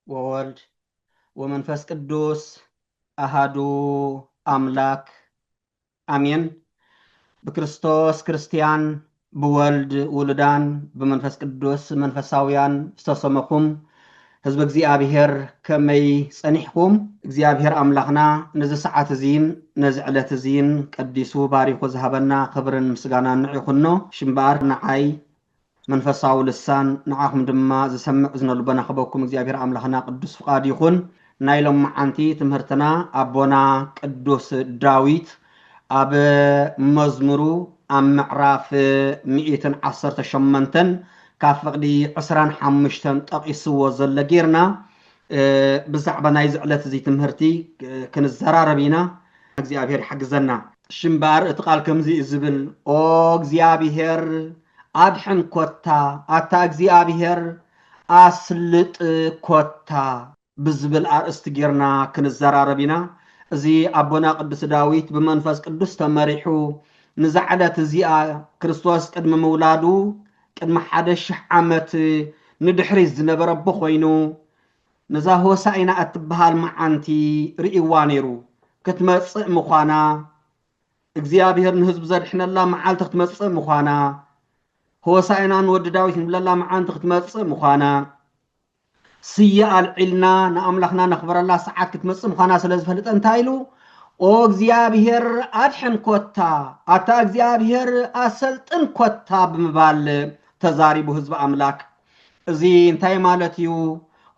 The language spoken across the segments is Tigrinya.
ወወልድ ወመንፈስ ቅዱስ አሃዱ አምላክ አሜን። በክርስቶስ ክርስቲያን ብወልድ ውሉዳን በመንፈስ ቅዱስ መንፈሳውያን ዝተሰመኹም ህዝቢ እግዚአብሔር ከመይ ጸኒሕኩም እግዚአብሔር አምላኽና ነዚ ሰዓት እዚን ነዚ ዕለት እዚን ቀዲሱ ባሪኹ ዝሃበና ክብርን ምስጋናን ንዕኹኖ ሽምባር ንዓይ መንፈሳዊ ልሳን ንዓኹም ድማ ዝሰምዕ ዝነልበና ክበኩም እግዚአብሔር አምላኽና ቅዱስ ፍቃድ ይኹን። ናይ ሎም መዓንቲ ትምህርትና አቦና ቅዱስ ዳዊት ኣብ መዝሙሩ ኣብ ምዕራፍ 118 ካብ ፍቅዲ 25 ጠቂስዎ ዘሎ ጌርና ብዛዕባ ናይ ዝዕለት እዚ ትምህርቲ ክንዘራረብ ኢና። እግዚአብሔር ይሕግዘና። ሽምባር እቲ ቃል ከምዚ ዝብል ኦ እግዚአብሔር አድሕን ኮታ አታ እግዚአብሔር አስልጥ ኮታ ብዝብል አርእስቲ ጌርና ክንዘራረብ ኢና። እዚ አቦና ቅዱስ ዳዊት ብመንፈስ ቅዱስ ተመሪሑ ንዛዕለት እዚኣ ክርስቶስ ቅድሚ ምውላዱ ቅድሚ 1000 ዓመት ንድሕሪት ዝነበረቦ ኮይኑ ነዛ ሆሳዕና እትበሃል መዓንቲ ርኢዋ ነይሩ። ክትመፅእ ምዃና እግዚአብሔር ንህዝቡ ዘድሕነላ መዓልቲ ክትመፅእ ምዃና ሆሳዕና ንወዲ ዳዊት ንብለላ መዓንቲ ክትመፅእ ምዃና ስየ አልዒልና ንኣምላኽና ነኽብረላ ሰዓት ክትመፅእ ምዃና ስለ ዝፈልጠ እንታይ ኢሉ ኦ እግዚአብሔር አድሕን ኮታ አታ እግዚአብሔር አሰልጥን ኮታ ብምባል ተዛሪቡ ህዝቢ አምላክ። እዚ እንታይ ማለት እዩ?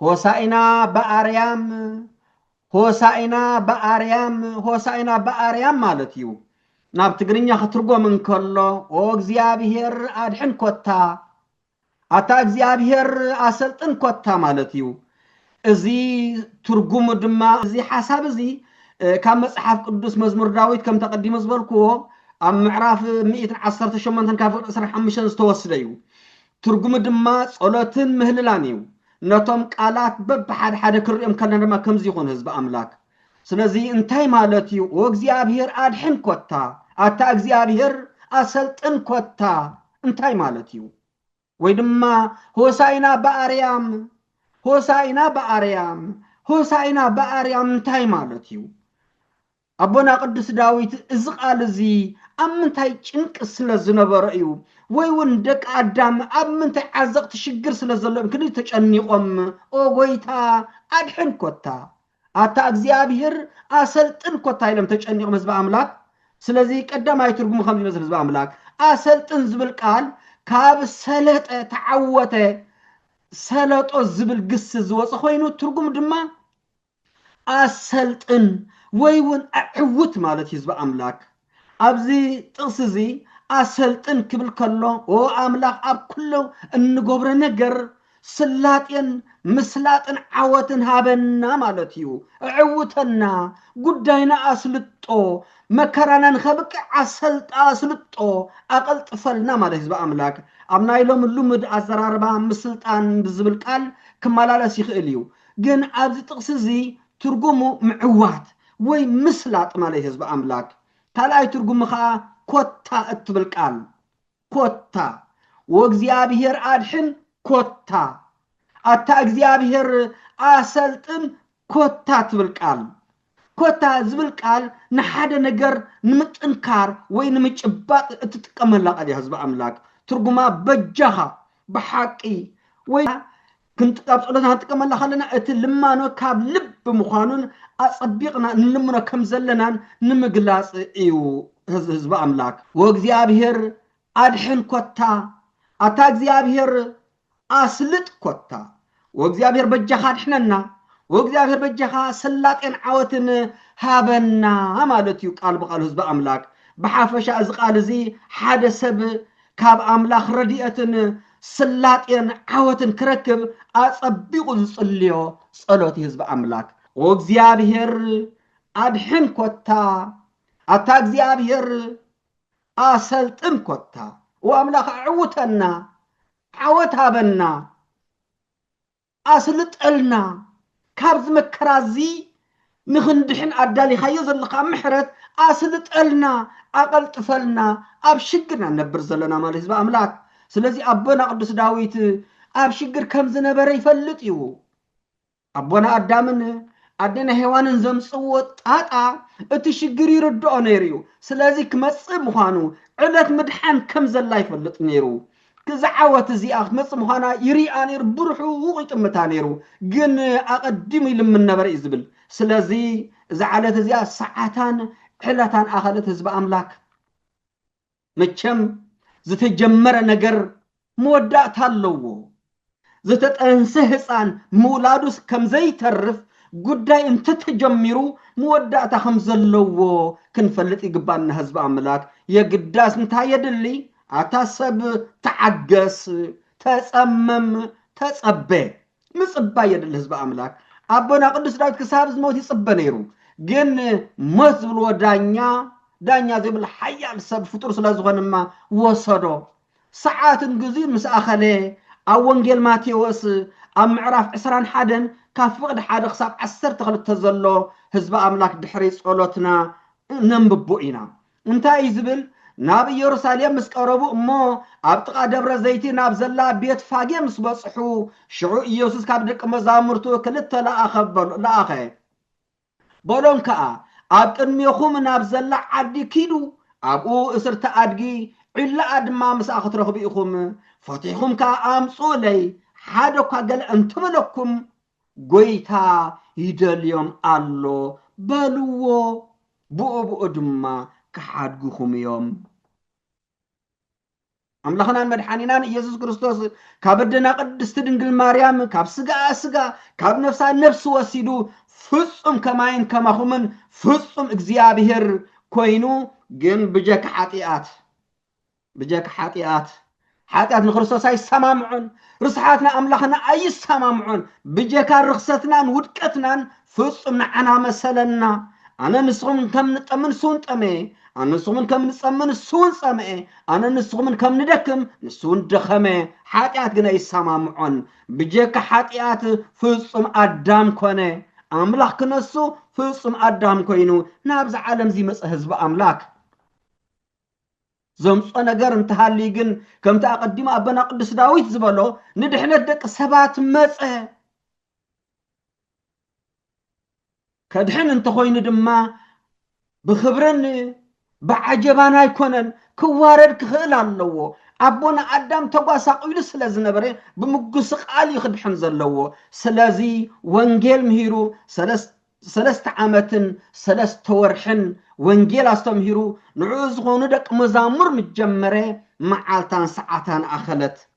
ሆሳዕና በአርያም ሆሳዕና በአርያም ሆሳዕና በአርያም ማለት እዩ። ናብ ትግርኛ ክትርጎም እንከሎ ኦ እግዚአብሔር አድሕን ኮታ አታ እግዚአብሔር አሰልጥን ኮታ ማለት እዩ። እዚ ትርጉሙ ድማ እዚ ሓሳብ እዚ ካብ መጽሓፍ ቅዱስ መዝሙር ዳዊት ከም ተቀዲመ ዝበልክዎ ኣብ ምዕራፍ 118 ካብ 15 ዝተወስደ እዩ። ትርጉሙ ድማ ጸሎትን ምህልላን እዩ። ነቶም ቃላት በብሓደ ሓደ ክርኦም ከለና ድማ ከምዚ ይኹን ህዝቢ አምላክ። ስለዚ እንታይ ማለት እዩ? ኦ እግዚአብሔር አድሕን ኮታ አታ እግዚአብሔር አሰልጥን ኮታ እንታይ ማለት እዩ? ወይ ድማ ሆሳዕና በአርያም ሆሳዕና በአርያም ሆሳዕና በአርያም እንታይ ማለት እዩ? አቦና ቅዱስ ዳዊት እዚ ቃል እዚ ኣብ ምንታይ ጭንቂ ስለ ዝነበረ እዩ? ወይ እውን ደቂ አዳም ኣብ ምንታይ ዓዘቕቲ ሽግር ስለ ዘለዎም ክንዲ ተጨኒቆም ኦ ጎይታ አድሕን ኮታ አታ እግዚአብሔር አሰልጥን ኮታ ኢሎም ተጨኒቆም ህዝቢ አምላክ። ስለዚ ቀዳማይ ትርጉሙ ከምዚ ይመስል ህዝቢ አምላክ አሰልጥን ዝብል ቃል ካብ ሰለጠ ተዓወተ ሰለጦ ዝብል ግስ ዝወፀ ኮይኑ ትርጉም ድማ አሰልጥን ወይ እውን አዕውት ማለት ህዝቢ አምላክ። ኣብዚ ጥቅስ እዚ አሰልጥን ክብል ከሎ ኦ አምላክ ኣብ ኩሉ እንገብሮ ነገር ስላጤን ምስላጥን ዓወትን ሃበና ማለት እዩ። ዕውተና ጉዳይና አስልጦ መከራና ንኸብቅዕ አሰልጣ አስልጦ አቀልጥፈልና ማለት ህዝቢ አምላክ። ኣብ ናይ ሎሚ ልሙድ ኣዘራርባ ምስልጣን ብዝብል ቃል ክመላለስ ይኽእል እዩ። ግን ኣብዚ ጥቅሲ እዚ ትርጉሙ ምዕዋት ወይ ምስላጥ ማለት ህዝቢ አምላክ። ካልኣይ ትርጉሙ ከዓ ኮታ እትብል ቃል ኮታ ወእግዚአብሔር አድሕን ኮታ አታ እግዚአብሔር አሰልጥን ኮታ ትብል ቃል ኮታ ዝብል ቃል ንሓደ ነገር ንምጥንካር ወይ ንምጭባጥ እትጥቀመላ ቃል ህዝቢ አምላክ። ትርጉማ በጃኻ ብሓቂ ወይ ክንጥቃብ ጸሎትና ንጥቀመላ ከለና እቲ ልማኖ ካብ ልብ ምዃኑን አጸቢቕና ንልምኖ ከም ዘለናን ንምግላጽ እዩ ህዝቢ አምላክ። ወእግዚአብሔር አድሕን ኮታ አታ እግዚአብሔር አስልጥ ኮታ ወእግዚአብሔር በጃኻ አድሕነና ወእግዚአብሔር በጃኻ ስላጤን ዓወትን ሃበና ማለት እዩ ቃል ብቃል ህዝቢ አምላክ። ብሓፈሻ እዚ ቃል እዚ ሓደ ሰብ ካብ አምላኽ ረድኤትን ስላጤን ዓወትን ክረክብ አጸቢቑ ዝጽልዮ ጸሎት ህዝቢ አምላክ። ወእግዚአብሔር አድሕን ኮታ አታ እግዚአብሔር አሰልጥን ኮታ ወአምላኽ ዕውተና ዓወት ሃበና አስልጠልና ካብዚ መከራ እዚ ንኽንድሕን ኣዳሊኻዮ ዘለካ ምሕረት አስልጠልና አቀልጥፈልና ኣብ ሽግርና ነብር ዘለና ማለት ህዝቢ አምላክ። ስለዚ አቦና ቅዱስ ዳዊት ኣብ ሽግር ከም ዝነበረ ይፈልጥ እዩ። أبونا أدامن أدينا هوانن زمصوت طاطا اتشجر يردو نيريو سلازي كمص مخانو علت مدحان كم زلا يفلط نيرو كزعوت زي اخ مص مخانا يري انير برحو ويطمتا نيرو جن اقدم لمن نبر يزبل سلازي زعلت زي ساعتان حلتان اخلت حزب املاك مچم زتجمر ነገር مودات አለዎ زتتأنسه ህፃን مولادوس كم زي ترف ጉዳይ እንተተጀሚሩ መወዳእታ ከም ዘለዎ ክንፈልጥ ይግባና ህዝብ አምላክ የግዳስ እንታይ የድሊ አታሰብ ተዓገስ ተጸመም ተጸበ ምጽባ የድል ህዝብ አምላክ አቦና ቅዱስ ዳዊት ከሳብ ዝሞት ይጽበ ነይሩ ግን ሞት ብሎ ዳኛ ዝብል ሐያል ሰብ ፍጡር ስለዝኾነማ ወሰዶ ሰዓትን ግዜ ምስ አኸለ ኣብ ወንጌል ማቴዎስ ኣብ ምዕራፍ 21 ካብ ፍቅድ ሓደ ክሳብ 12 ዘሎ ህዝብ አምላክ ድሕሪ ጸሎትና ነንብቦ ኢና እንታይ ዝብል ናብ ኢየሩሳሌም ምስ ቀረቡ እሞ ኣብ ጥቃ ደብረ ዘይቲ ናብ ዘላ ቤት ፋጌ ምስ በጽሑ ሽዑ ኢየሱስ ካብ ደቀ መዛሙርቱ ክልተ ለኣኸ በሎም ከዓ ኣብ ቅድሚኹም ናብ ዘላ ዓዲ ኪዱ ኣብኡ እስርተ ኣድጊ ዒላ ድማ ምስኣ ክትረኽቡ ኢኹም ፈቲሕኩም ከዓ ኣምፁለይ ሓደ እኳ ገለ እንትበለኩም ጎይታ ይደልዮም ኣሎ በልዎ ብኡ ድማ كحادكم يوم أملاخنا مدحانينا يسوع كريستوس كابدنا قدست دنجل مريم كاب سجا كاب نفسها نفس وسيدو فصم كماين كما خمن فصم اغزيابير كوينو جن بجاك حاتيات نخرسوس اي سمامعون رصحاتنا أملاخنا اي سمامعون بجاك رخصتنا ودكتنا فصم عنا مثلنا أنا نسخم كم نتأمن سون تأمي أنا نسخم كم نتأمن سون سامي أنا نسخم كم ندكم نسون دخمي حاتيات جنا يسمعون بجاك حاتيات فصم أدم كونه أملاك كنسو فصم أدم كوينو نابز عالم زي مسحز بأملاك زمس أنا قرن تهاليجن كم تقدم أبنا قدس داويت زبالو ندحنا دك سبات مسح كدحين انت خوين دما بخبرن بعجبانا يكونن كوارد كخيل اللو أبونا أدام تقاسا قيل سلازي نبري بمقص قالي خدحن زلو سلازي وانجيل مهيرو سلست عامتن سلست ورحن وانجيل استمهيرو نعوز غوندك مزامر متجمري معالتان ساعتان أخلت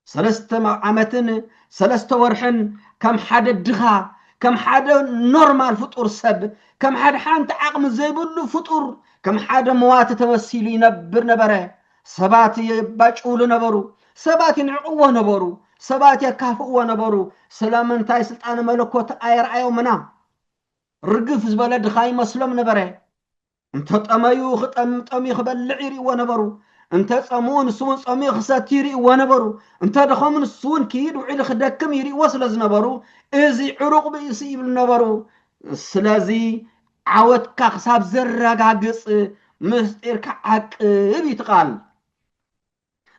سلست عامتن سلست ورحن كم حد الدخا كم حدا نورمال فطور سب كم حدا حانت عقم زي بلو فطور كم حدا موات توسيلي نبر نبره سبات يباجعول نبرو سبات ينعقوه نبرو سبات يكافئوه نبرو سلام انتاي سلطان ملكوت اير ايو منا رقف زبالة دخاي مسلم نبره انت تأميو خطأمي خبالعيري ونبرو انت تصمون سون صمي خساتيري ونبرو انت دخمن سون كيد وعلى خدكم يري وصل زنبرو ازي عروق بيسيب النبرو سلازي عاود كخساب زرقاقص مستير كعك بيتقال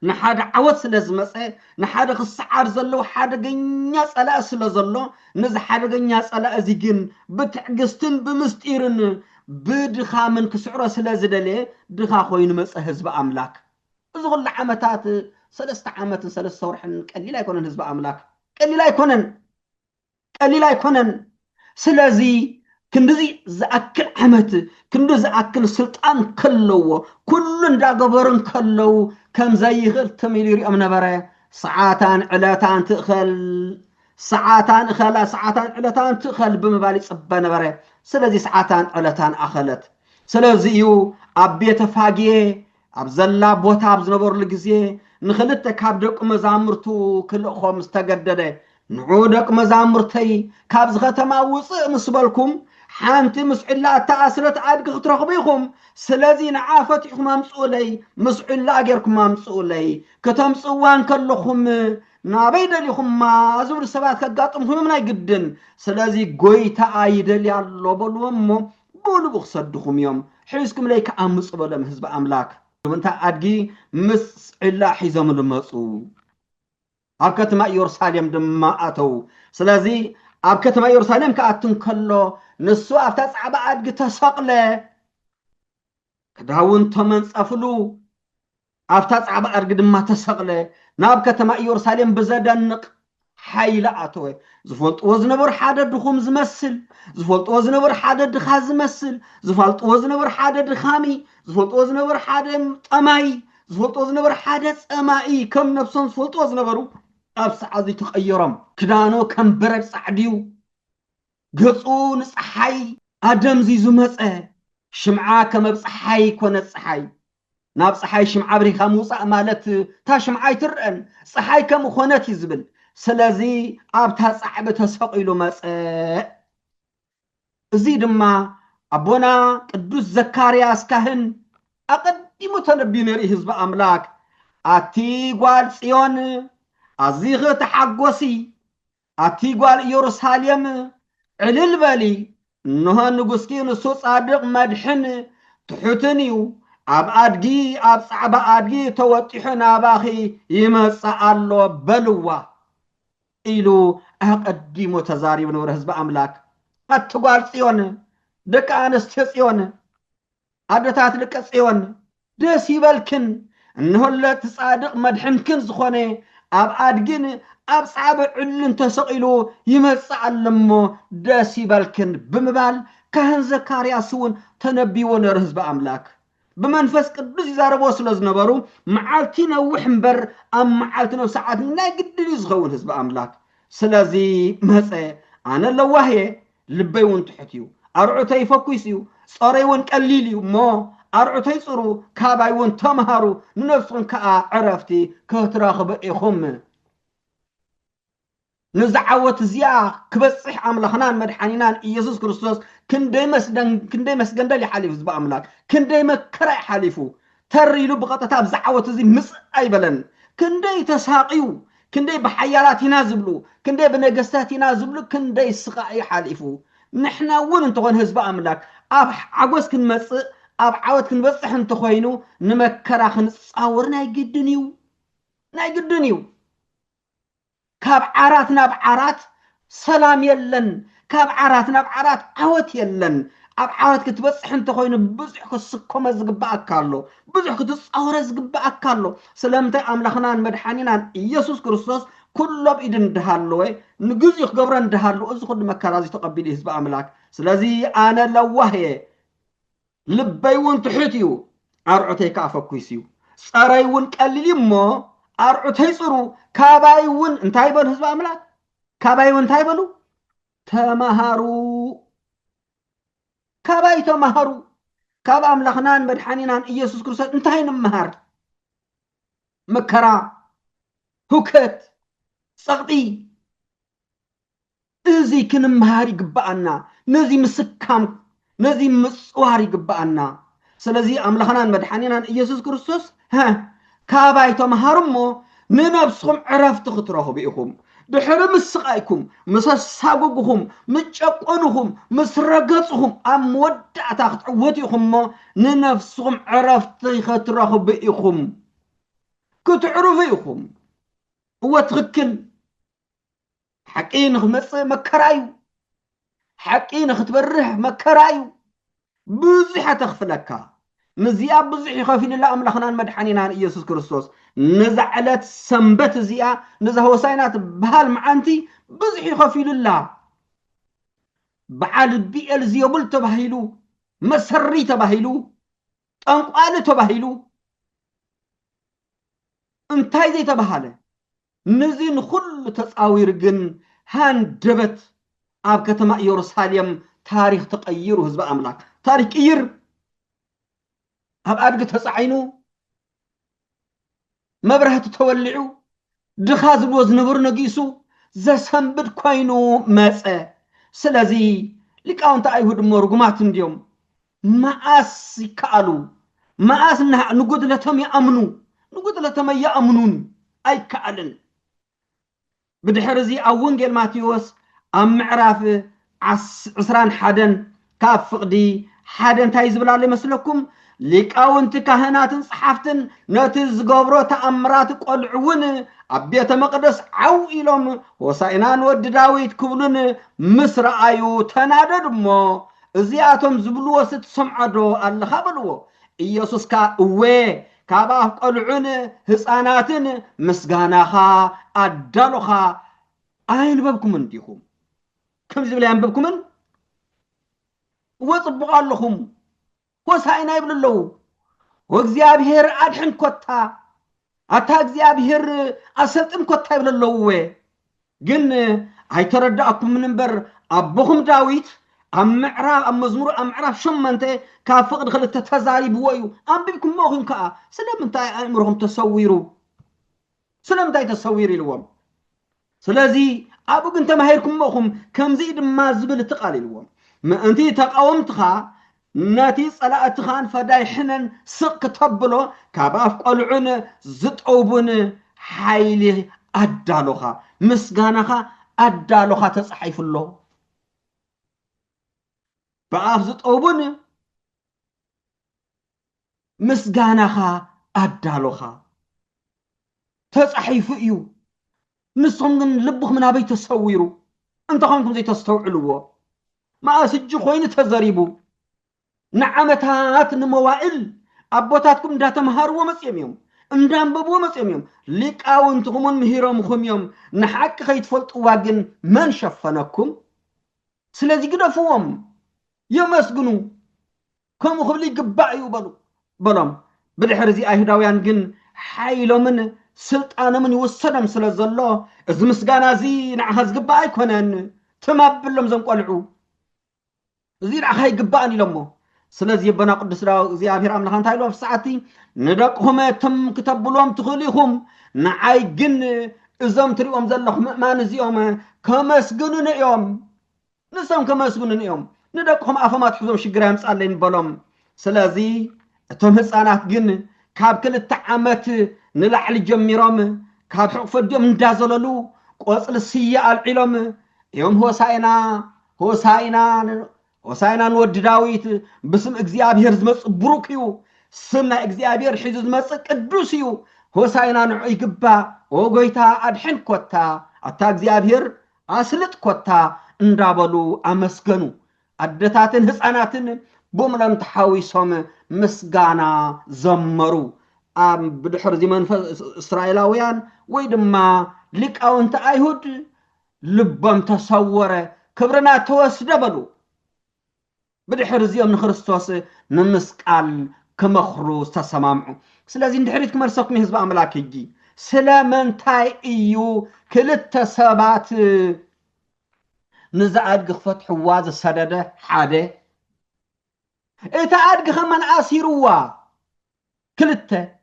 نحاد عاود سلاز مسي نحاد خسعار زلو حاد غنيا صلا سلازلو نز حاد غنيا صلا ازيجن بتعقستن بمستيرن بدخا من كسعره سلازدلي دخا خوين مصه حزب املاك زغل عمتات 3 عامات 3 ورحن قليل يكونن حزب املاك قليل يكونن سلازي كندزي زاكل عمت كندز اكل سلطان كلو كل اندا غبرن كلو كم زي غل تميليري امنبره ساعتان علاتان تخل ساعتان علاتان تخل بمبالي صبا نبره سلازي ساعتان علاتان اخلت سلازي يو ابيت فاجي ابزلا بوتا ابزنبر لغزي نخلت كاب دق مزامرتو كلخوم استجدده نعودك مزامرتي كابز ختما وص مسبلكم حانتي مسعلا تاسرت عاد ترخبيكم سلازي نعافتكم امصولي مسعلا غيركم امصولي كتم صوان كلكم نابيد لكم ما زور سبات كغاطمكم من يقدن سلازي غويتا ايدل يالو بلومو بولو بخصدكم يوم حيسكم ليك امص بلم حزب املاك انت ادغي مسعلا حيزم لمصو أكتما يورساليم دم أتو سلازي ኣብ ከተማ ኢየሩሳሌም ከኣትን ከሎ ንሱ ኣብታ ፃዕባ ኣድጊ ተሰቕለ ክዳውን ተመንፀፍሉ ኣብታ ፃዕባ ኣድጊ ድማ ተሰቕለ ናብ ከተማ ኢየሩሳሌም ብዘደንቕ ሓይሊ ኣተወ ዝፈልጥዎ ዝነበሩ ሓደ ድኹም ዝመስል ዝፈልጥዎ ዝነበሩ ሓደ ድኻ ዝመስል ዝፈልጥዎ ዝነበሩ ሓደ ድኻሚ ዝፈልጥዎ ዝነበሩ ሓደ ጠማይ ዝፈልጥዎ ዝነበሩ ሓደ ፀማኢ ከም ነፍሶም ዝፈልጥዎ ዝነበሩ ኣብ ሰዓት እዚ ተቐየሮም ክዳኑ ከም በረድ ፃዕድዩ ገፁ ንፀሓይ ኣደምዚዙ መፀ ሽምዓ ከም ኣብ ፀሓይ ኮነ ፀሓይ ናብ ፀሓይ ሽምዓ ብሪኻ ምውፃእ ማለት እታ ሽምዓ ኣይትርአን ፀሓይ ከም ኮነት እዩ ዝብል ስለዚ ኣብታ ፃዕቢ ተሰቂሉ መፀ እዚ ድማ ኣቦና ቅዱስ ዘካርያስ ካህን ኣቀዲሙ ተነቢዩ ነርኢ ህዝቢ ኣምላክ ኣቲ ጓል ጽዮን ኣዚኽ ተሓጎሲ ኣቲ ጓል ኢየሩሳሌም ዕልል በሊ እንሆ ንጉስኪ ንሱ ጻድቕ መድሕን ትሑትን እዩ ኣብ ኣድጊ ኣብ ጻዕባ ኣድጊ ተወጢሑ ናባኺ ይመጽእ ኣሎ በልዋ ኢሉ ኣቀዲሙ ተዛሪቡ ነበረ ህዝቢ ኣምላክ ኣቲ ጓል ጽዮን ደቂ ኣንስትዮ ጽዮን ኣደታት ደቂ ጽዮን ደስ ይበልክን እንሆለት ጻድቕ መድሕንክን ዝኾነ ኣብ ኣድግን ኣብ ጻዕቢ ዕልን ተሰቂሉ ይመጽእ ኣለሞ ደስ ይበልክን ብምባል ካህን ዘካርያስ እውን ተነቢዎ ነይሩ ህዝቢ ኣምላክ ብመንፈስ ቅዱስ ይዛረቦ ስለ ዝነበሩ መዓልቲ ነዊሕ እምበር ኣብ መዓልቲ ነው ሰዓት ናይ ግድን እዩ ዝኸውን ህዝቢ ኣምላክ ስለዚ መፀ ኣነ ለዋህየ ልበይ እውን ትሑት እዩ ኣርዑተይ ፈኩስ እዩ ጾረይ እውን ቀሊል እዩ እሞ ኣርዑተይ ጽሩ ካባይ እውን ተምሃሩ ንነፍስኩም ከዓ ዕረፍቲ ክትረኽቡ ኢኹም ንዝዓወት እዚኣ ክበፅሕ ኣምላኽናን መድሓኒናን ኢየሱስ ክርስቶስ ክንደይ መስገንደል ይሓሊፉ ህዝቢ ኣምላክ ክንደይ መከራ ይሓሊፉ ተሪሉ ብቐጥታ ኣብ ዝዓወት እዚ ምፅእ ኣይበለን ክንደይ ተሳቂዩ ክንደይ ብሓያላት ኢና ዝብሉ ክንደይ ብነገስታት ኢና ዝብሉ ክንደይ ስቃይ ይሓሊፉ ንሕና እውን እንተኾን ህዝቢ ኣምላክ ኣብ ዓጎስ ክንመፅእ ኣብ ዓወት ክንበፅሕ እንተኮይኑ ንመከራ ክንፃወር ናይ ግድን እዩ ካብ ዓራት ናብ ዓራት ሰላም የለን ካብ ዓራት ናብ ዓራት ዓወት የለን ኣብ ዓወት ክትበፅሕ እንተኮይኑ ብዙሕ ክስኮመ ዝግባአካ ኣሎ ብዙሕ ክትፃወረ ዝግባአካ ኣሎ ስለምንታይ ኣምላኽናን መድሓኒናን ኢየሱስ ክርስቶስ ኩሎ ብኢድ እንዳሃለወ ንግዚኡ ክገብሮ እንዳሃሉ እዚ ኩሉ መከራ እዚ ተቐቢሉ ህዝቢ ኣምላክ ስለዚ ኣነ ለዋህየ ልበይ እውን ትሑት እዩ ኣርዑተይ ከዓ ፈኩስ እዩ ጸረይ እውን ቀሊል እሞ ኣርዑተይ ጽሩ ካባይ እውን እንታይ በሉ ህዝቢ ኣምላክ ካባይ እውን እንታይ በሉ ተማሃሩ ካባይ ተማሃሩ ካብ ኣምላኽናን መድሓኒናን ኢየሱስ ክርስቶስ እንታይ ንምሃር መከራ ሁከት ጸቕጢ እዚ ክንምሃር ይግባአና ነዚ ምስካም ነዚ ምጽዋር ይግባአና ስለዚ ኣምላኽናን መድሓኒናን ኢየሱስ ክርስቶስ ካባይ ተምሃሩ እሞ ንነፍስኩም ዕረፍቲ ክትረኽቡ ኢኹም ድሕሪ ምስ ስቃይኩም ምስ ኣሳጎግኹም ምስ ጨቆንኹም ምስ ረገፅኹም ኣብ መወዳእታ ክትዕወቱ ኢኹም እሞ ንነፍስኩም ዕረፍቲ ክትረኽቡ ኢኹም ክትዕርፉ ኢኹም እወ ትኽክል ሓቂ ንኽመፅእ መከራ እዩ ሓቂ ንኽትበርህ መከራ እዩ ብዙሕ ተኽፍለካ نزيا بزح يخافين الله أملاخنا المدحنين عن إيسوس كريستوس نزعلت سنبت زيا نزهو ساينات بهال معنتي بزح يخافين الله بعال بيئل زيابل تبهيلو مسري تبهيلو أنقال تبهيلو انتاي زي تبهاله نزين خل تساوير جن هان دبت أب كتما يورساليم تاريخ تغييره حزب أملاك تاريخ كير هب أدق تصعينو مبرهة تولعو دخاز الوزن نقيسو زسنبد كوينو مسأ سلازي لك أنت أيهود مرقمات اليوم ماس يكالو ماس نقود لتم يأمنون أي كالن بدحرزي أونجل ماتيوس أم معرف عسران حدن كاف فقدي حدن تايز بلا مسلكم ሊቃውንቲ ካህናትን ጸሓፍትን ነቲ ዝገብሮ ተኣምራት ቆልዑውን ኣብ ቤተ መቅደስ ዓው ኢሎም ሆሳዕና ንወዲ ዳዊት ክብሉን ምስ ረኣዩ ተናደዱ እሞ እዚኣቶም ዝብልዎ ስትሰምዖ ዶ ኣለኻ በልዎ። ኢየሱስ ካ እወ ካብ ኣፍ ቆልዑን ህፃናትን ምስጋናኻ ኣዳሎኻ ኣይንበብኩምን ዲኹም ከምዚ ዝብል ኣንበብኩምን ወጽቡቕ ኣለኹም ሆሳዕና ይብሉ ኣለዉ ወእግዚአብሔር ኣድሕን ኮታ ኣታ እግዚአብሔር ኣሰልጥን ኮታ ይብሉ ኣለዉ ግን ኣይተረዳእኩምን እምበር ኣቦኹም ዳዊት ኣብ መዝሙር ኣብ ምዕራፍ 8 ካብ ፍቅዲ 2 ተዛሪብዎ እዩ ኣንቢብኩም ሞኹም ከዓ ስለምንታይ ኣእምሮኹም ተሰዊሩ ስለምንታይ ተሰዊሩ ኢልዎም ስለዚ ኣብኡ ግን ተማሂርኩም ሞኹም ከምዚ ድማ ዝብል ተቃሊልዎም ምእንቲ ተቃወምትኻ ነቲ ጸላእትኻን ፈዳይሕነን ስቕ ከተብሎ ካብ ኣፍ ቆልዑን ዝጠውቡን ሓይሊ ኣዳሎኻ ምስጋናኻ ኣዳሎኻ ተጻሒፉሎ በኣፍ ዝጠውቡን ምስጋናኻ ኣዳሎኻ ተጻሒፉ እዩ ንስኹም ግን ልብኹም ናበይ ተሰዊሩ እንተኾንኩም ዘይተስተውዕልዎ ማእስጅ ኮይኑ ተዘሪቡ ንዓመታት ንመዋዕል ኣቦታትኩም እንዳተምሃርዎ መጽኦም እዮም እንዳንበብዎ መጽኦም እዮም ሊቃውንትኹምን ምሂሮምኩም እዮም ንሓቂ ከይትፈልጥዋ ግን መን ሸፈነኩም ስለዚ ግደፍዎም يمسجنو كم خبلي جبعي بلام بدحر زي أهداويان جن حيلو من سلطان من يوصلهم سلز الله إذا مسجنا زي نعهز جبعي كونن تمابلهم زم قلعو زي نعهي جبعني لمو سلز يبنا قدس راو زي أبير أمنا خان تايلو في ساعتي ندقهم تم كتاب لهم تخليهم نعاي جن إزام تريهم زلهم ما نزيهم كمسجنون يوم نسام كمسجنون يوم ندقهم أفهمات حزم شجرام سألين بلام سلازي توم هسانات جن كاب كل التعامات نلعل جميرام كاب حق فديم ندازللو قوصل السياء العلم يوم هو ساينا نود داويت بسم اغزيابير زمص بروكيو سمنا اغزيابير حيز زمص قدوسيو هو ساينا يغبا وغويتا ادحن كوتا اتا اغزيابير اسلط كوتا اندابلو امسكنو أدتاتن هساناتن بوملم تحاويسهم مسغانا زمرو بدحر زمان إسرائيلاويان ويدما لك أو انت أيهود لبم تصوره كبرنا توسدبلو بدحر زيام نخرستوس نمسكال كمخروس تسمامعو سلازي ندحريت كمرسوك مهزب أملاك يجي سلامن تاي إيو كلت سبات نزعاد قفت حواز السدادة حادة اتعاد قخمان آسيروا كلته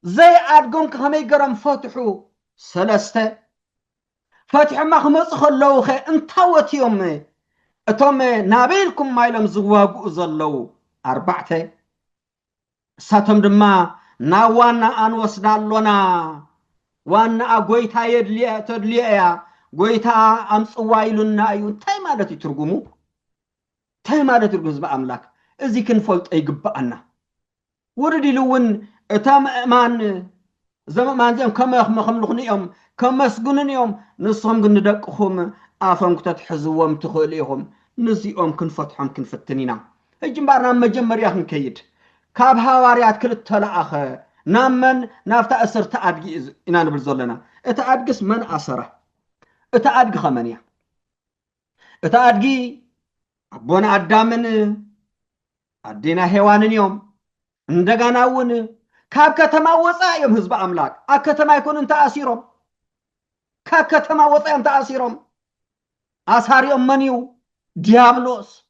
زي عاد قوم كخمي قرم فتحو سلسته فتح ما خمس خلوخي انتوت يومي اتومي نابيلكم مايلم زواقو زلو 4 ساتم دما ناوانا انوسدالونا وانا اقويتا يدليا تدليا قويتا أمس وايلنا أيون تاي ماذا تترجمو تاي ماذا ترجمز بأملاك إذا كن فلت أي جبأنا وردي لون تام مان زمان زين كم خملخني يوم كم مسجونني يوم نصهم قن ندقهم آفهم كتت حزوهم تخليهم نزيهم كن فتحهم كن فتنينا الجمبارنا مجمر ياخن كيد كاب هواريات كل التلاخ نامن نافتا أسر تأدقي إنا نبرزولنا تأدقس من أسره اتعادق خمانيا اتعادقي أبونا عدامن عدينا هيوانن يوم اندقاناون كاب كتما وصا يوم هزب أملاك أكتما يكون انت أسيرهم كاب كتما وصا انت أسيرهم أساري أمانيو ديابلوس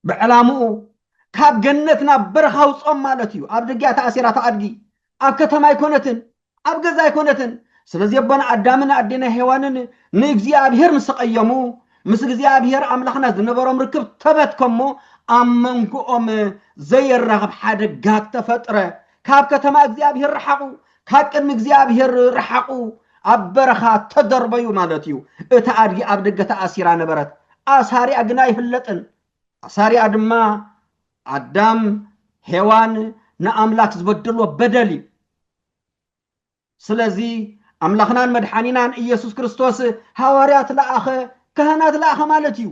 بعلامو كاب جنتنا برخوص أمالتيو أبدقيا تأسيرات أدقي أكتما يكونتن أبقزا يكونتن سلازي يبان عدامنا عدينا هيوانن نيغزيابير مسقيمو مسغزيابير أملاخنا زنبرم ركب تبتكمو أمنكم زي الرغب حاد قاك تفترة كاب كتما اغزيابير رحقو كاكن مغزيابير رحقو أبرخا تدربيو مالتيو اتعادي أبدقة تأسيران برات أساري أقناي فلتن أساري أدما عدام ሔዋን ንኣምላክ ዝበደልዎ በደል እዩ ስለዚ ኣምላኽናን መድሓኒናን ኢየሱስ ክርስቶስ ሃዋርያት ለኣኸ ካህናት ለኣኸ ማለት እዩ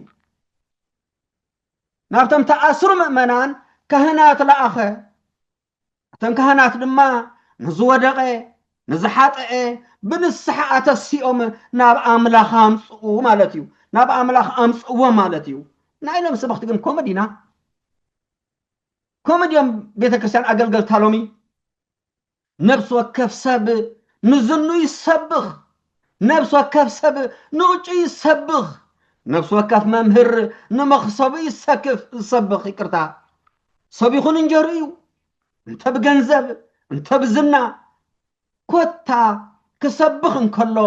ናብቶም ተኣስሩ ምእመናን ካህናት ለኣኸ እቶም ካህናት ድማ ንዝወደቐ ንዝሓጠአ ብንስሓ ኣተሲኦም ናብ ኣምላኽ ኣምፅኡ ማለት እዩ ናብ ኣምላኽ ኣምፅዎ ማለት እዩ ናይሎም ሰበኽቲ ግን ኮመዲና ኮመዲዮም ቤተክርስትያን ኣገልገልታ ሎሚ ነብስ ወከፍ ሰብ ንዝኑ ይሰብኽ ነብስ ወከፍ ሰብ ንውጭ ይሰብኽ ነብስ ወከፍ መምህር ንመኽሰቡ ይሰብኽ ይቅርታ ሰብ ይኹን እንጀሩ እዩ እንተ ብገንዘብ እንተ ብዝና ኮታ ክሰብኽ እንከሎ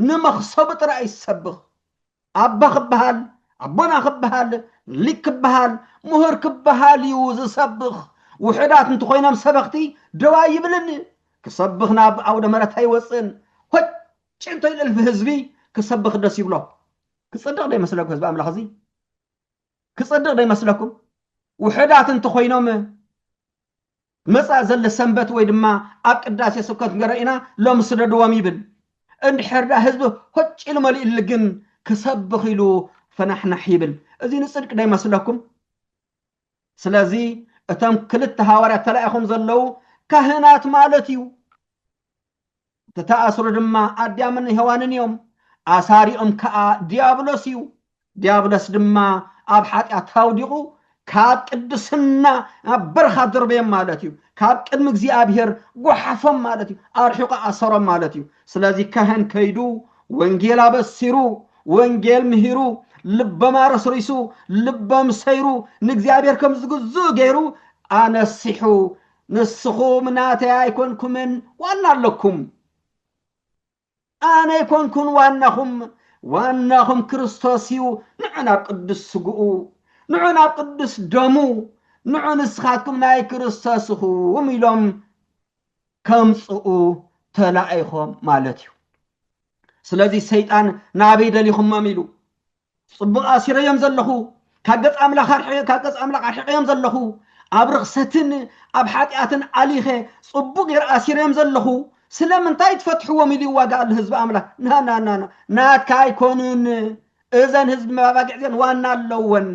ንመኽሰቡ ጥራይ ይሰብኽ ኣባ ክበሃል ኣቦና ክበሃል ሊክ ክበሃል ምሁር ክበሃል እዩ ዝሰብኽ ውሕዳት እንተኾይኖም ሰበኽቲ ደዋ ይብልን ክሰብኽ ናብ ኣውደ ምሕረት ኣይወፅን ሆጭ እንተ ይልልፍ ህዝቢ ክሰብኽ ደስ ይብሎ ክጽድቕ ዶ ይመስለኩም ህዝቢ ኣምላኽ እዚ ክጽድቕ ዶ ይመስለኩም ውሕዳት እንተኾይኖም መጻእ ዘለ ሰንበት ወይ ድማ ኣብ ቅዳሴ ስብከት ገረኢና ሎም ስደድዎም ይብል እንድሕር ዳ ህዝቢ ሆጭ ኢሉ መሊኡ ግን ክሰብኽ ኢሉ ፈናሕናሕ ይብል እዚ ንጽድቅ ዶ ይመስለኩም ስለዚ እቶም ክልተ ሃዋርያት ተላኢኾም ዘለው ካህናት ማለት እዩ ተተኣስሩ ድማ ኣዳምን ሔዋንን እዮም ኣሳሪኦም ከዓ ዲያብሎስ እዩ ዲያብሎስ ድማ ኣብ ሓጢኣት ታውዲቑ ካብ ቅድስና ኣብ በረኻ ድርበዮም ማለት እዩ ካብ ቅድሚ እግዚኣብሔር ጓሓፎም ማለት እዩ ኣርሒቑ ኣሰሮም ማለት እዩ ስለዚ ካህን ከይዱ ወንጌል ኣበሲሩ ወንጌል ምሂሩ ልቦም ኣረስሪሱ ልቦም ሰይሩ ንእግዚኣብሔር ከም ዝግዝኡ ገይሩ ኣነሲሑ ንስኹም ናተይ ኣይኮንኩምን ዋና ኣለኩም ኣነ ኣይኮንኩን ዋናኹም ክርስቶስ እዩ ንዑ ናብ ቅዱስ ስግኡ ንዑ ናብ ቅዱስ ደሙ ንዑ ንስኻትኩም ናይ ክርስቶስ ኢኹም ኢሎም ከምፅኡ ተላኢኾም ማለት እዩ ስለዚ ሰይጣን ናበይ ደሊኹሞም ኢሉ ጽቡቕ ኣሲረዮም ዘለኹ ካብ ገጽ ኣምላኽ ኣርሒቐዮም ዘለኹ ኣብ ርኽሰትን ኣብ ሓጢኣትን ዓሊኸ ጽቡቕ ጌር ኣሲረዮም ዘለኹ ስለምንታይ ትፈትሕዎም ኢሉ ይዋጋእ ህዝቢ ኣምላኽ ናትካ ኣይኮኑን እዘን ህዝቢ መባግዕ እዚአን ዋና ኣለወን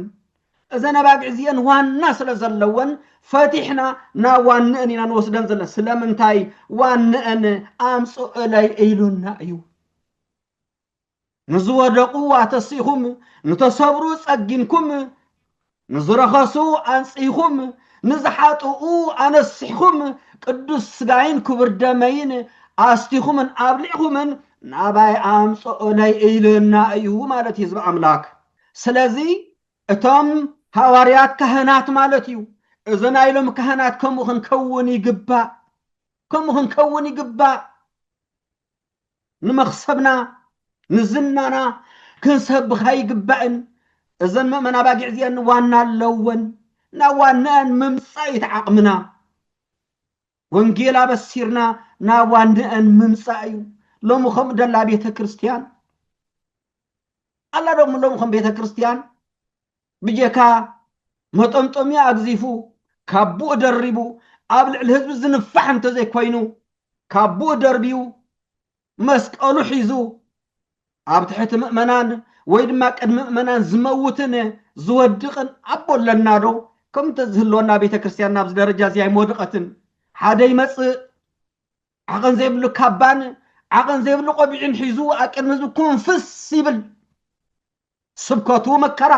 እዘን መባግዕ እዚአን ዋና ስለ ዘለወን ፈቲሕና ናብ ዋንአን ኢና ንወስደን ዘለና ስለምንታይ ዋንአን ኣምፅኡ እለይ ኢሉና እዩ ንዝወደቁ ኣተሲኹም ንተሰብሩ ጸጊምኩም ንዝረኸሱ ኣንጽይኹም ንዝሓጥኡ ኣነሲሕኹም ቅዱስ ስጋይን ክቡር ደመይን ኣስቲኹምን ኣብሊዕኹምን ናባይ ኣምፅኡ እለይ ኢሉና እዩ ማለት እዩ ህዝቢ ኣምላክ ስለዚ እቶም ሃዋርያት ካህናት ማለት እዩ እዚ ናይሎም ካህናት ከምኡ ክንከውን ይግባእ ንመኽሰብና ንዝናና ክንሰብኽ ኣይግባእን እዘን ምእመና ባጊዕ እዚአን ዋና ኣለወን ናብ ዋንአን ምምፃእ ይተዓቕምና ወንጌል ኣበሲርና ናብ ዋንአን ምምፃእ እዩ ሎሚ ከምኡ ደላ ቤተ ክርስቲያን ኣላ ዶሞ ሎሚ ከም ቤተ ክርስቲያን ብጀካ መጠምጠሚያ ኣግዚፉ ካብኡ ደሪቡ ኣብ ልዕሊ ህዝቢ ዝንፋሕ እንተዘይኮይኑ ካብኡ ደርቢዩ መስቀሉ ሒዙ ኣብ ትሕቲ ምእመናን ወይ ድማ ቅድሚ ምእመናን ዝመውትን ዝወድቕን ኣቦ ኣለና ዶ ከምቲ ዝህልወና ቤተ ክርስቲያን ናብዚ ደረጃ እዚ ኣይመወድቐትን ሓደ ይመፅእ ዓቐን ዘይብሉ ካባን ዓቐን ዘይብሉ ቆቢዕን ሒዙ ኣብ ቅድሚ ህዝቢ ኩንፍስ ይብል ስብከቱ መከራ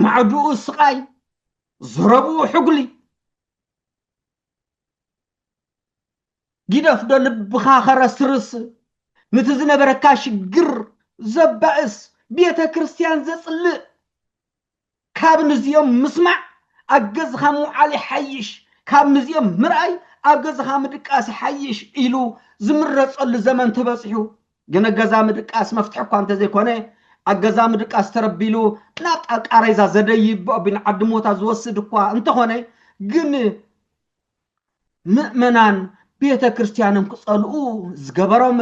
ማዕዱኡ ስቃይ ዝረብኡ ሕጉሊ ጊደፍ ዶ ልብኻ ኸረስርስ ነቲ ዝነበረካ ሽግር ዘባእስ ቤተ ክርስቲያን ዘጽልእ ካብ ንዚኦም ምስማዕ ኣብ ገዝኻ ምውዓል ይሓይሽ ካብ ንዚኦም ምርኣይ ኣብ ገዝኻ ምድቃስ ይሓይሽ ኢሉ ዝምረፀሉ ዘመን ተበፂሑ ግን ገዛ ምድቃስ መፍትሒ እኳ እንተዘይኮነ ኣብ ገዛ ምድቃስ ተረቢሉ ናብ ቃረይዛ ዘደይብ ብን ዓዲ ሞታ ዝወስድ እኳ እንተኾነ ግን ምእመናን ቤተ ክርስቲያንም ክጸልኡ ዝገበሮም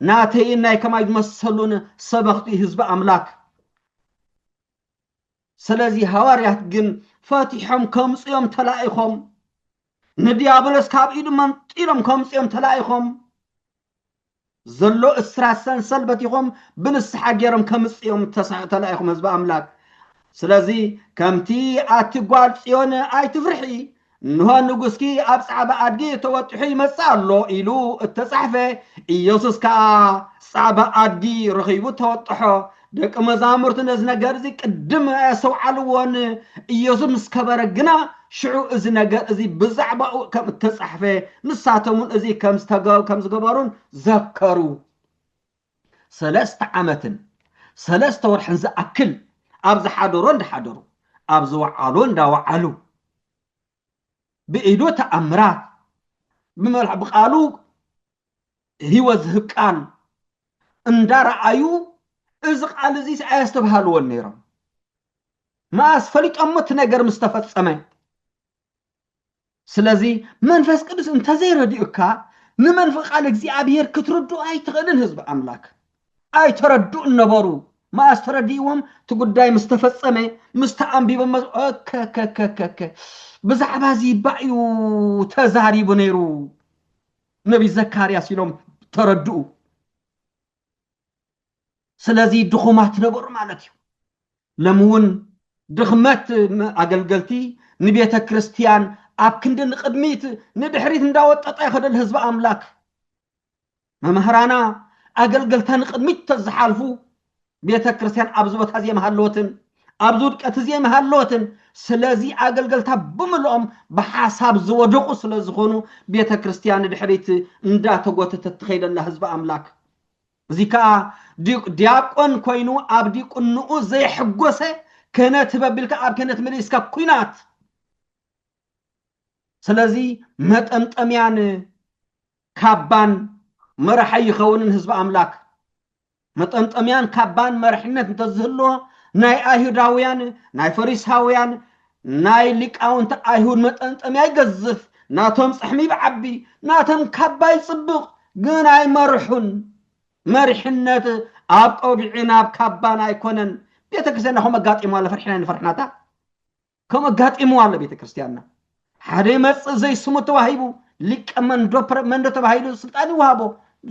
ናተይ ናይ ከማይ ዝመሰሉን ሰበኽቲ ህዝቢ ኣምላክ ስለዚህ ሐዋርያት ግን ፈቲሖም ከምጽዮም ተላኢኾም ንዲያብሎስ ካብ ኢዱ መንጢሮም ከምጽዮም ተላኢኾም ዘሎ እስራት ሰንሰለት ይኾም ብንስሓ ገይሮም ከምጽዮም ተላኢኾም ህዝቢ ኣምላክ ስለዚህ ከምቲ ኣትጓል ጽዮን ኣይትፍርሒ እንሆ ንጉስኪ ኣብ ጻዕባ ኣድጊ ተወጢሑ ይመጽእ ኣሎ ኢሉ እተጻሕፈ ኢየሱስ ከዓ ጻዕባ ኣድጊ ረኺቡ ተወጥሖ ደቂ መዛሙርቱ ነዚ ነገር እዚ ቅድም ኣሰውዓልዎን ኢየሱስ ምስ ከበረ ግና ሽዑ እዚ ነገር እዚ ብዛዕባኡ ከም እተጻሕፈ ንሳቶምን እዚ ከም ዝገበሩን ዘከሩ 3 ዓመትን 3 ወርሕን ዝኣክል ኣብ ዝሓደሮ እንዳሓደሩ ኣብ ዝወዓሉ እንዳወዓሉ ብኢዱ ተኣምራት ብመልሕ ብቃሉ ህይወት ዝህብ ቃል እንዳረኣዩ እዚ ቃል እዚ ኣያስተባሃልዎን ነይሮም ማስ ፈሊጦምት ነገር ምስተፈጸመ ስለዚ መንፈስ ቅዱስ እንተዘይረዲኡካ ንመንፈስ ቃል እግዚአብሔር ክትረዱ ኣይትኽእልን ህዝቢ ኣምላክ ኣይተረዱኡ ነበሩ ማስ ተረዲዎም ትጉዳይ ምስተፈጸመ ምስተኣንቢቦም ብዛዕባ እዚ ባእዩ ተዛሪቡ ነይሩ ነቢ ዘካርያስ ኢሎም ተረድኡ ስለዚ ድኹማት ነበሩ ማለት እዩ ለምውን ድኽመት ኣገልገልቲ ንቤተ ክርስቲያን ኣብ ክንዲ ንቅድሚት ንድሕሪት እንዳወጠጠ ይኸደል ህዝቢ ኣምላክ መምህራና ኣገልገልታ ንቅድሚት ተዝሓልፉ ቤተ ክርስቲያን ኣብ ዝቦታ ዘየመሃለወትን ኣብ ዝውድቀት ዘየመሃለወትን ስለዚ ኣገልገልታ ብምልኦም ብሓሳብ ዝወደቁ ስለዝኾኑ ቤተ ክርስቲያን ንድሕሪት እንዳተጎተተት ትኸይደላ ህዝቢ ኣምላክ እዚ ከዓ ዲያቆን ኮይኑ ኣብ ዲቁንኡ ዘይሕጎሰ ክህነት በቢልካ ኣብ ክህነት ምልእስካ ኩናት ስለዚ መጠምጠምያን ካባን መራሒ ይኸውንን ህዝቢ ኣምላክ መጠምጠምያን ካባን መራሕነት እንተዝህሎ ናይ ኣይሁዳውያን ናይ ፈሪሳውያን ናይ ሊቃውንቲ ኣይሁድ መጠምጠምያ ይገዝፍ ናቶም ጽሕሚ ብዓቢ ናቶም ካባ ይጽብቕ ግን ኣይመርሑን መሪሕነት ኣብ ቆቢዕን ኣብ ካባን ኣይኮነን ቤተ ክርስቲያንና ከም ኣጋጢሙ ኣለ ፈርሕና ንፈርሕናታ ከም ኣጋጢሙ ኣለ ቤተ ክርስቲያንና ሓደ መጽእ ዘይስሙ ተዋሂቡ ሊቀ መንዶ ተባሂሉ ስልጣን ይወሃቦ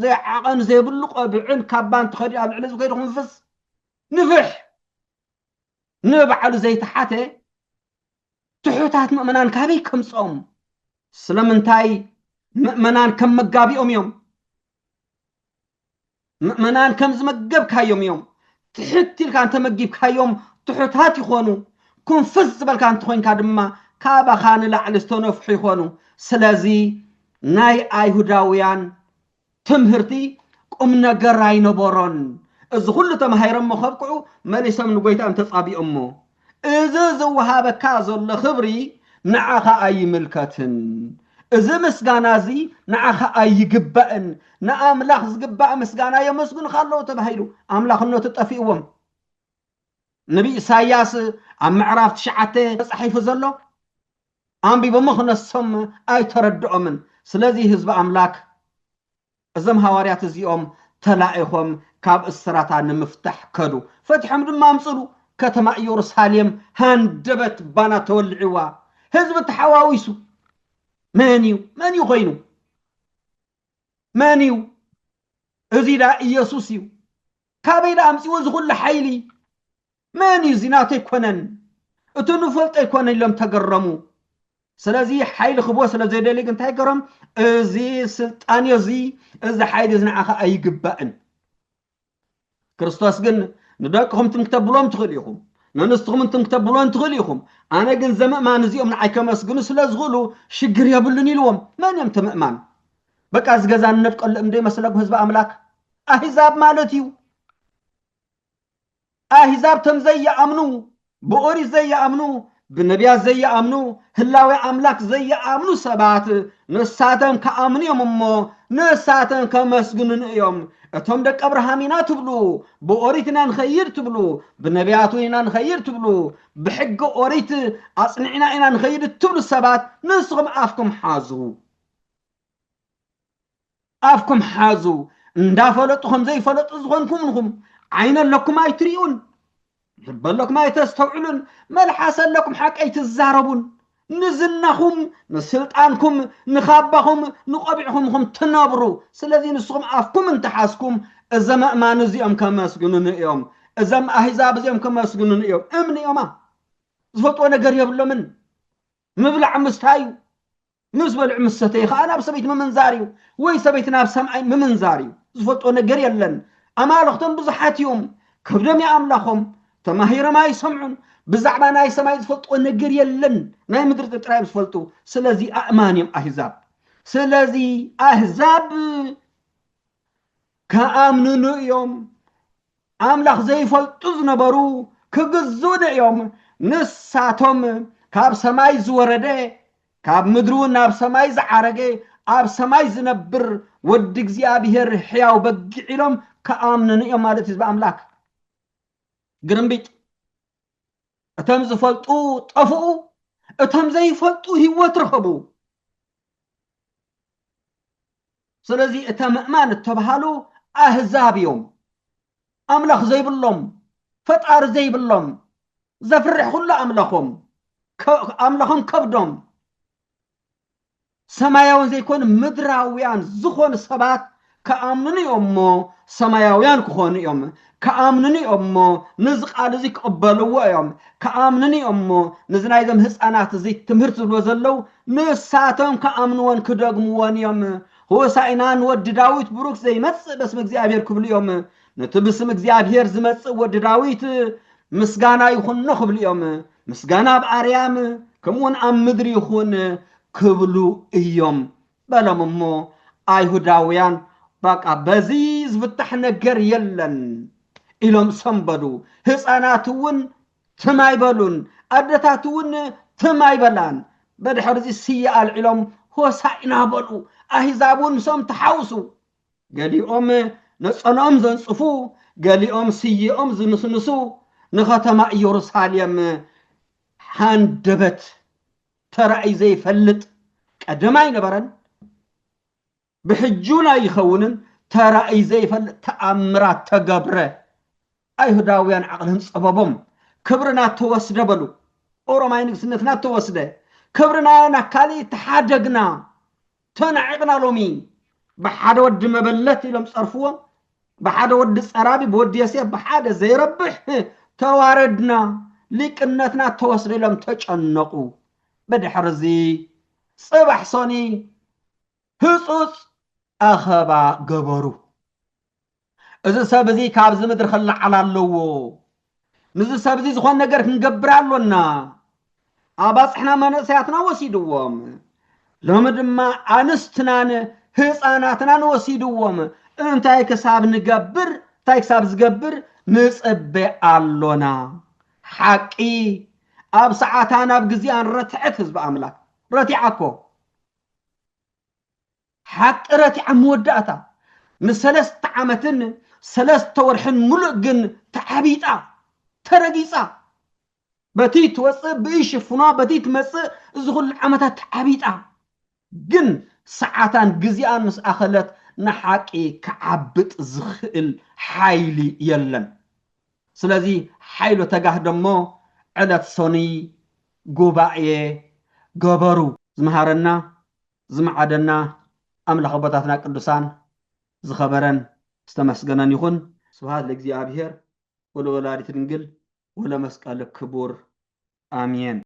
ዘይዓቐን ዘይብሉ ቆቢዕን ካባን ተኸዲ ኣብ ልዕሊ ዝከይዱ ክንፍስ ንፍሕ ንባዕሉ ዘይተሓተ ትሑታት ምእመናን ካበይ ከምጾም ስለምንታይ ምእመናን ከም መጋቢኦም እዮም ምእመናን ከም ዝመገብካዮም እዮም ትሕት ኢልካ እንተ መጊብካዮም ትሑታት ይኾኑ ክንፍስ ዝበልካ እንተ ኮይንካ ድማ ካባኻ ንላዕሊ ዝተነፍሑ ይኾኑ ስለዚ ናይ ኣይሁዳውያን ትምህርቲ ቁም ነገር ኣይነበሮን እዚ ኩሉ ተማሂሮም መኸብክዑ መሊሶም ንጎይታኦም ተጻቢኦሞ እዚ ዝወሃበካ ዘሎ ክብሪ ንዓኻ ኣይምልከትን እዚ ምስጋና እዚ ንዓኻ ኣይግባእን ንኣምላኽ ዝግባእ ምስጋና የመስግኑ ካለው ተባሂሉ ኣምላኽነቱ ጠፊእዎም ነቢ ኢሳያስ ኣብ ምዕራፍ 9 ተጻሒፉ ዘሎ ኣንቢቦም ክነሶም ኣይተረድኦምን ስለዚ ህዝቢ ኣምላክ እዞም ሐዋርያት እዚኦም ተላኢኾም ካብ እስራታ ንምፍታሕ ከዱ ፈቲሖም ድማ ኣምፅሉ ከተማ ኢየሩሳሌም ሃንደበት ባና ተወልዕዋ ህዝቢ ተሓዋዊሱ መን እዩ ኮይኑ መን እዩ እዚ ዳ ኢየሱስ እዩ ካበይ ዳ ኣምፂዎ ዝኹሉ ሓይሊ መን እዩ ዚናቶ ይኮነን እቲ ንፈልጦ ይኮነን ኢሎም ተገረሙ ስለዚ ሓይሊ ክቦ ስለዘይደልይ እንታይ ገሮም እዚ ስልጣን እዚ ሓይሊ ዝንዓኻ ኣይግባእን ክርስቶስ ግን ንደቅኹም ትምክተብሎም ትኽእል ኢኹም ንንስትኹም ትምክተብሎም ትኽእል ኢኹም ኣነ ግን ዘምእማን እዚኦም ንዓይ ከመስግኑ ስለዝኽእሉ ሽግር የብሉን ኢልዎም መን እዮም ተምእማን በቃ ዝገዛ ንነጥቀሉ እምደ ይመስለኩም ህዝቢ ኣምላክ ኣሕዛብ ማለት እዩ ኣሕዛብ ቶም ዘይኣምኑ ብኦሪት ዘይኣምኑ ብነቢያት ዘይኣምኑ ህላዊ ኣምላክ ዘይኣምኑ ሰባት ንሳቶም ከኣምኑ እዮም እሞ ንሳቶም ከመስግኑን እዮም እቶም ደቂ አብርሃም ኢና ትብሉ ብኦሪት ኢና ንኸይድ ትብሉ ብነቢያቱ ኢና ንኸይድ ትብሉ ብሕጊ ኦሪት ኣጽኒዕና ኢና ንኸይድ ትብሉ ሰባት ንስኹም ኣፍኩም ሓዙ እንዳፈለጡኹም ዘይፈለጡ ዝኾንኩም ንኹም ዓይነ ለኩም ኣይትሪኡን بلك ما يتستوعلون ملحسن لكم حق أي تزاربون نزنهم نسلطانكم نخابهم نقبعهم هم تنابروا سلذي نسخم أفكم انتحاسكم إذا ما نزيهم كما يسجنون يوم إذا ما أحزاب زيهم كما يسجنون يوم أمن يوما زفتوا أنا قريب له من مبلع مستايو نزبل عمستي أنا بسبيت من زاريو وي سبيتنا بسمعي من زاريو زفتوا أنا قريب لن أما لختم بزحات يوم كبدم يا أملاخهم تماهير ما يسمعون بزعما ناي سماي زفلطوا نجر يلن ناي مدر تطرايب زفلطوا سلازي أأمانيم أحزاب سلازي أحزاب كأمنوا يوم أملاخ زي فلطوا زنبرو كجزون يوم نساتهم كاب سماي زورده كاب مدرون ناب سماي زعرقه أب سماي زنبر ودق زيابيهر حياو بقعلهم كأمنوا يوم مالت يزبع أملاك قرنبيت أتم زفلطو طفو أتم زي فلطو هو ترهبو سلازي أتم أمان التبهالو أهزاب يوم أملخ زي باللوم فتار زي باللوم زفرح كل أملخهم كبدهم سماياون زي كون مدراويان زخون سبات كأمنني أمو سماياويان كخون يوم كأمنني أمو نزق على زيك قبلوا يوم كأمنني أمو نزنا يزم هسانات زي تمهرت الوزلو نساتهم كأمنوان كدقموان يوم هو ساينان ود داويت بروك زي مص بس مግዚአብሔር كبل يوم نتبس مግዚአብሔር زمص ود داويت مسغانا يخون نخبل يوم مسغانا بأريام كمون أم مدري يخون كبلو إيوم بلممو أيهوداويان بقى بزيز فتح نجر يلن إلهم سنبدو هساناتون تمايبلون أدتاتون تمايبلان بدحرزي سيئة العلم هو سائنا بلو أهزابون سم تحوسو قالي نصنام زنصفو قالي سيئم زنسنسو نختم يورساليم حاندبت ترأي زي فلت قدماي نبرن بحجونا يخونن ترأي زي فلت تأمرات تقبره أيهوداويان عقلهم صبابهم كبرنا توسد بلو أورماي نقسنتنا توسد كبرنا نكالي تحاجقنا تنعقنا لومي بحاد ود مبلت لهم صرفوهم بحاد ود صرابي بود يسيب بحاد زي ربح تواردنا لكنتنا توسد لهم تجنقو بدحرزي صبح صوني هصوص أخبا قبرو إذا سابزي كابز مدر خلع على اللو نزل سابزي زخوان نقر نقبر علونا أباس إحنا ما نسياتنا وسيدوهم لمد ما أنستنان هصاناتنا وسيدوهم انتاي كساب نقبر تاي كساب زقبر نسأبي علونا حقي أب ساعتان أب جزيان رتعت حزب أملاك رتعكو حق رتع موداتا نسلست عامتن سلست ورحن ملقن تعبيتا ترقيسا بتيت وصب بيشفنا بتيت مسء زغل عامتا تعبيتا جن ساعتان جزيان نس أخلت نحاكي كعبت زخل حايلي يلن سلازي حايلو تقهدمو عدد صوني قبائي قبرو زمهارنا زمعدنا أملا خبطاتنا قدسان زخبرن استمسقنان يخون سبحان لإግዚአብሔር ولولادة ድንግል ولመስቀል ክቡር آمين